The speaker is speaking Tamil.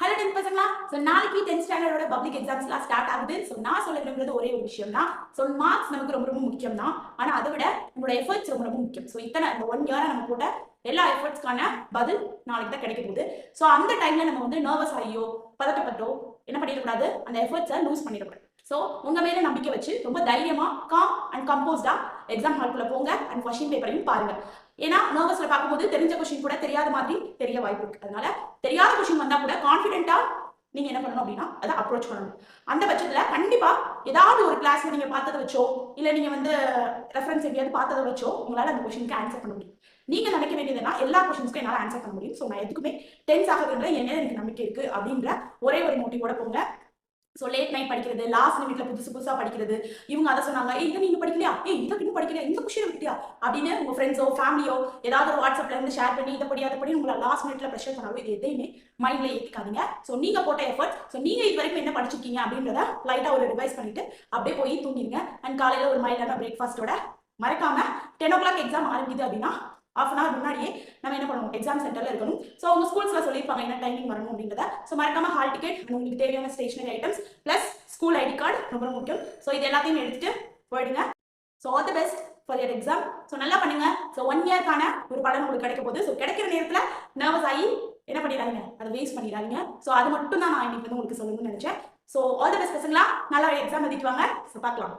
ஹலோ 10th பசங்களா. ஸோ நாளைக்கு 10th ஸ்டாண்டர்டோட பப்ளிக் எக்ஸாம்ஸ்லாம் ஸ்டார்ட் ஆகுது. ஸோ நான் சொல்ல விரும்புறது ஒரே ஒரு விஷயம் தான். ஸோ மார்க்ஸ் நமக்கு ரொம்ப ரொம்ப முக்கியம் தான். ஆனால் அதை விட நம்மளோட எஃபர்ட்ஸ் ரொம்ப ரொம்ப முக்கியம். ஸோ இத்தனை இந்த 1 இயரா நம்ம போட்ட எல்லா எஃபர்ட்ஸ்க்கான பதில் நாளைக்கு தான் கிடைக்க போகுது. ஸோ அந்த டைம்ல நம்ம வந்து நர்வஸ் ஆகியோ பதட்டப்பட்டோ என்ன பண்ணிடக்கூடாது, அந்த எஃபர்ட்ஸை லூஸ் பண்ணிடக்கூடாது. ஸோ உங்க மேல நம்பிக்கை வச்சு ரொம்ப தைரியமா காம் அண்ட் கம்போஸ்டா எக்ஸாம் ஹால்குள்ள போங்க அண்ட் கொஸ்டின் பேப்பரையும் பாருங்க. ஏன்னா நர்வஸ்ல பார்க்கும்போது தெரிஞ்ச கொஸ்டின் கூட தெரியாத மாதிரி தெரிய வாய்ப்பு இருக்கு. அதனால தெரியாத கொஸ்டின் வந்தா கூட கான்ஃபிடென்ட்டா நீங்க என்ன பண்ணணும் அப்படின்னா அதை அப்ரோச் பண்ணணும். அந்த பட்சத்துல கண்டிப்பா ஏதாவது ஒரு கிளாஸ்ல நீங்க பார்த்ததை வச்சோ இல்ல நீங்க வந்து ரெஃபரன்ஸ் எங்கேயாவது பார்த்ததை வச்சோ உங்களால அந்த கொஸ்டினுக்கு ஆன்சர் பண்ண முடியும். நீங்க நினைக்க வேண்டியதுன்னா எல்லா கொஸ்டின்ஸ்க்கும் என்னால ஆன்சர் பண்ண முடியும். ஸோ நான் எதுக்குமே டென்ஸ் ஆகிறதுல என் மேல எனக்கு நம்பிக்கை இருக்கு அப்படின்ற ஒரே ஒரு மோட்டிவோட போங்க. ஸோ லேட் நைட் படிக்கிறது, லாஸ்ட் நிமிட்ல புதுசா படிக்கிறது, இவங்க அதை சொன்னாங்க, இதை நீங்க படிக்கலையா, இதுக்கு இன்னும் படிக்கலையா, இந்த கொஸ்டின் விட்டுட்டியா அப்படின்னு உங்க ஃப்ரெண்ட்ஸோ ஃபேமிலியோ ஏதாவது ஒரு வாட்ஸ்அப்ல இருந்து ஷேர் பண்ணி இதை படி அதை படி உங்களை லாஸ்ட் மினிட்ல ப்ரெஷர் பண்ணாலும் இது எதையுமே மைண்ட்ல ஏற்றிக்காதீங்க. ஸோ நீங்க போட்ட எஃபர்ட், ஸோ நீங்க இது வரைக்கும் என்ன படிச்சிருக்கீங்க அப்படின்றத லைட்டா ஒரு ரிவைஸ் பண்ணிட்டு அப்படியே போய் தூங்கிடுங்க. அண்ட் காலையில ஒரு மைல்டான பிரேக்ஃபாஸ்டோட மறக்காம 10 o'clock எக்ஸாம் ஆரம்பிக்குது அப்படின்னா ½ hour முன்னாடியே நம்ம என்ன பண்ணுவோம், எக்ஸாம் சென்டர்ல இருக்கணும். ஸோ உங்க ஸ்கூல்ஸ்ல சொல்லியிருப்பாங்க என்ன டைமிங் வரணும் அப்படின்றத. ஸோ மறக்காம ஹால் டிக்கெட், உங்களுக்கு தேவையான stationery items plus school ID card ரொம்ப முக்கியம். ஸோ இது எல்லாத்தையும் எடுத்துட்டு போயிடுங்க. So all the best for your exam. So நல்லா பண்ணுங்க. ஸோ 1 இயர்க்கான ஒரு பலன் உங்களுக்கு கிடைக்க போகுது. ஸோ கிடைக்கிற நேரத்தில் நர்வஸ் ஆகி என்ன பண்ணிடாதீங்க, அதை வேஸ்ட் பண்ணிடாதீங்க. ஸோ அது மட்டும் தான் நான் இன்னைக்கு வந்து உங்களுக்கு சொல்லணும்னு நினைச்சேன். ஸோ ஆல் தி பெஸ்ட் பசங்களா, நல்லா எக்ஸாம் எழுதிட்டு வாங்க. ஸோ பார்க்கலாம்.